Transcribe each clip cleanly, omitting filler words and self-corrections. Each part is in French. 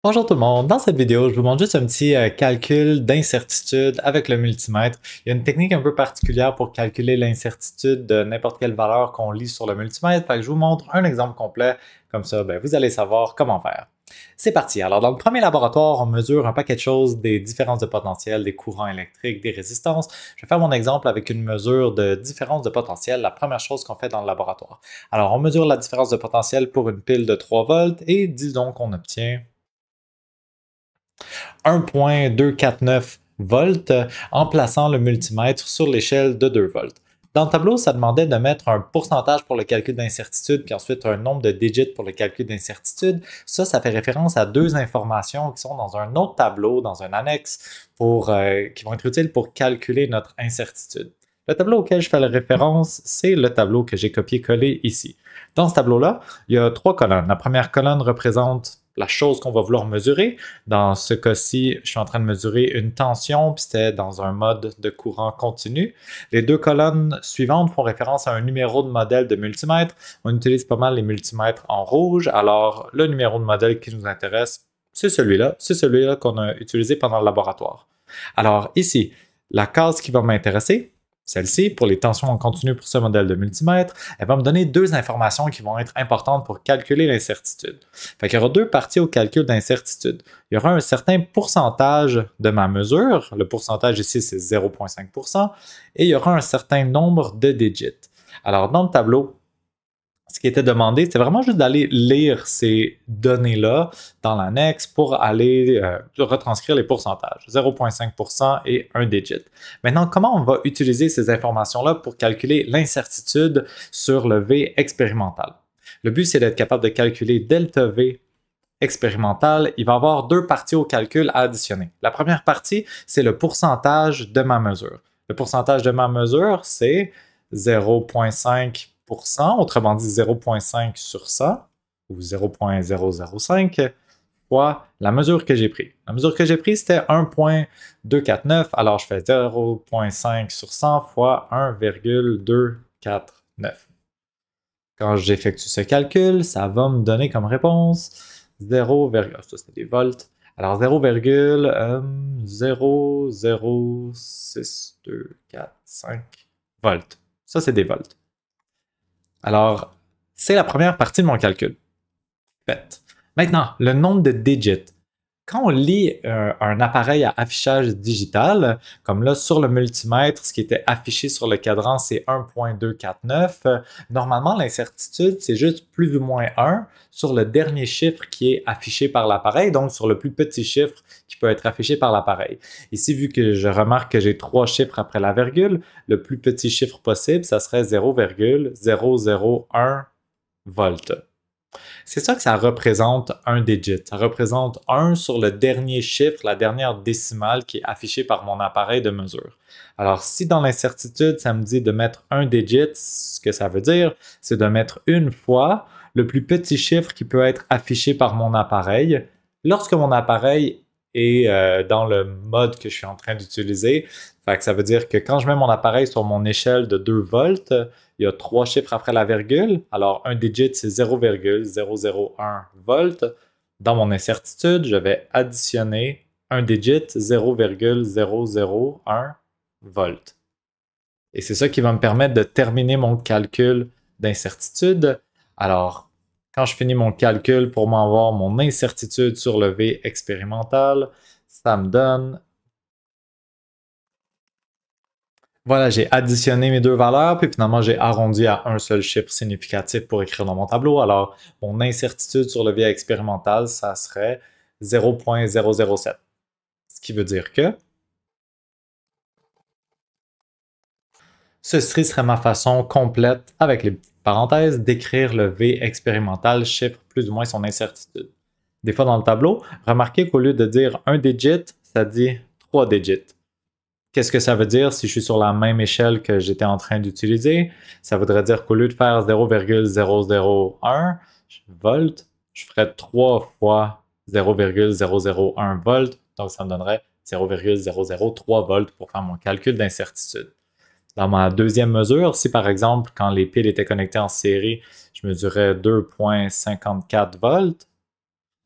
Bonjour tout le monde, dans cette vidéo, je vous montre juste un petit calcul d'incertitude avec le multimètre. Il y a une technique un peu particulière pour calculer l'incertitude de n'importe quelle valeur qu'on lit sur le multimètre. Fait que je vous montre un exemple complet, comme ça vous allez savoir comment faire. C'est parti. Alors dans le premier laboratoire, on mesure un paquet de choses, des différences de potentiel, des courants électriques, des résistances. Je vais faire mon exemple avec une mesure de différence de potentiel, la première chose qu'on fait dans le laboratoire. Alors on mesure la différence de potentiel pour une pile de 3 volts et disons qu'on obtient 1,249 volts en plaçant le multimètre sur l'échelle de 2 volts. Dans le tableau, ça demandait de mettre un pourcentage pour le calcul d'incertitude, puis ensuite un nombre de digits pour le calcul d'incertitude. Ça fait référence à deux informations qui sont dans un autre tableau, dans un annexe, qui vont être utiles pour calculer notre incertitude. Le tableau auquel je fais la référence, c'est le tableau que j'ai copié-collé ici. Dans ce tableau-là, il y a trois colonnes. La première colonne représente la chose qu'on va vouloir mesurer. Dans ce cas-ci, je suis en train de mesurer une tension, puis c'était dans un mode de courant continu. Les deux colonnes suivantes font référence à un numéro de modèle de multimètre. On utilise pas mal les multimètres en rouge, alors le numéro de modèle qui nous intéresse, c'est celui-là qu'on a utilisé pendant le laboratoire. Alors ici, la case qui va m'intéresser, celle-ci, pour les tensions en continu pour ce modèle de multimètre, elle va me donner deux informations qui vont être importantes pour calculer l'incertitude. Fait qu'il y aura deux parties au calcul d'incertitude. Il y aura un certain pourcentage de ma mesure, le pourcentage ici c'est 0,5%, et il y aura un certain nombre de digits. Alors dans le tableau, ce qui était demandé, c'était vraiment juste d'aller lire ces données-là dans l'annexe pour aller retranscrire les pourcentages, 0,5% et 1 digit. Maintenant, comment on va utiliser ces informations-là pour calculer l'incertitude sur le V expérimental? Le but, c'est d'être capable de calculer delta V expérimental. Il va y avoir deux parties au calcul à additionner. La première partie, c'est le pourcentage de ma mesure. Le pourcentage de ma mesure, c'est 0,5%, autrement dit 0,5 sur 100, ou 0,005, fois la mesure que j'ai prise. La mesure que j'ai prise, c'était 1,249, alors je fais 0,5 sur 100 fois 1,249. Quand j'effectue ce calcul, ça va me donner comme réponse 0, ça c'était des volts. Alors 0,00625 volts. Ça, c'est des volts. Alors, c'est la première partie de mon calcul. Fait. Maintenant, le nombre de digits. Quand on lit un appareil à affichage digital, comme là sur le multimètre, ce qui était affiché sur le cadran, c'est 1,249. Normalement, l'incertitude, c'est juste plus ou moins 1 sur le dernier chiffre qui est affiché par l'appareil, donc sur le plus petit chiffre qui peut être affiché par l'appareil. Ici, vu que je remarque que j'ai trois chiffres après la virgule, le plus petit chiffre possible, ça serait 0,001 volts. C'est ça que ça représente un digit. Ça représente 1 sur le dernier chiffre, la dernière décimale qui est affichée par mon appareil de mesure. Alors, si dans l'incertitude, ça me dit de mettre un digit, ce que ça veut dire, c'est de mettre une fois le plus petit chiffre qui peut être affiché par mon appareil lorsque mon appareil est dans le mode que je suis en train d'utiliser. Fait que ça veut dire que quand je mets mon appareil sur mon échelle de 2 volts, il y a trois chiffres après la virgule. Alors, un digit, c'est 0,001 volts. Dans mon incertitude, je vais additionner un digit, 0,001 volts. Et c'est ça qui va me permettre de terminer mon calcul d'incertitude. Alors, quand je finis mon calcul pour m'avoir mon incertitude sur le V expérimental, ça me donne... Voilà, j'ai additionné mes deux valeurs, puis finalement j'ai arrondi à un seul chiffre significatif pour écrire dans mon tableau. Alors, mon incertitude sur le V expérimental, ça serait 0,007. Ce qui veut dire que ceci serait ma façon complète, avec les parenthèses, d'écrire le V expérimental, chiffre plus ou moins son incertitude. Des fois dans le tableau, remarquez qu'au lieu de dire un digit, ça dit 3 digits. Qu'est-ce que ça veut dire si je suis sur la même échelle que j'étais en train d'utiliser? Ça voudrait dire qu'au lieu de faire 0,001 volts, je ferais 3 fois 0,001 volts. Donc, ça me donnerait 0,003 volts pour faire mon calcul d'incertitude. Dans ma deuxième mesure, si par exemple, quand les piles étaient connectées en série, je mesurais 2,54 volts,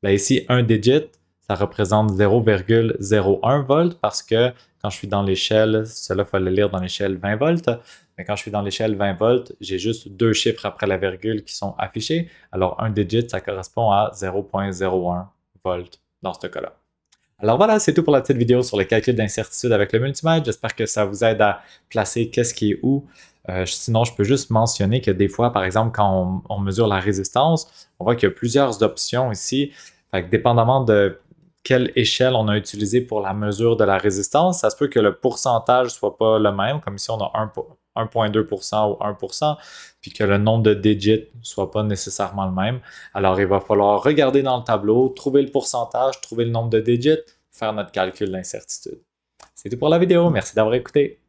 ben ici, un digit, ça représente 0,01 volts parce que quand je suis dans l'échelle, cela il faut le lire dans l'échelle 20 volts, mais quand je suis dans l'échelle 20 volts, j'ai juste deux chiffres après la virgule qui sont affichés. Alors un digit, ça correspond à 0,01 volts dans ce cas-là. Alors voilà, c'est tout pour la petite vidéo sur le calcul d'incertitude avec le multimètre. J'espère que ça vous aide à placer qu'est-ce qui est où. Sinon, je peux juste mentionner que des fois, par exemple, quand on mesure la résistance, on voit qu'il y a plusieurs options ici. Fait que dépendamment de quelle échelle on a utilisé pour la mesure de la résistance, ça se peut que le pourcentage ne soit pas le même, comme ici on a 1,2% ou 1%, puis que le nombre de digits ne soit pas nécessairement le même. Alors, il va falloir regarder dans le tableau, trouver le pourcentage, trouver le nombre de digits, faire notre calcul d'incertitude. C'est tout pour la vidéo. Merci d'avoir écouté.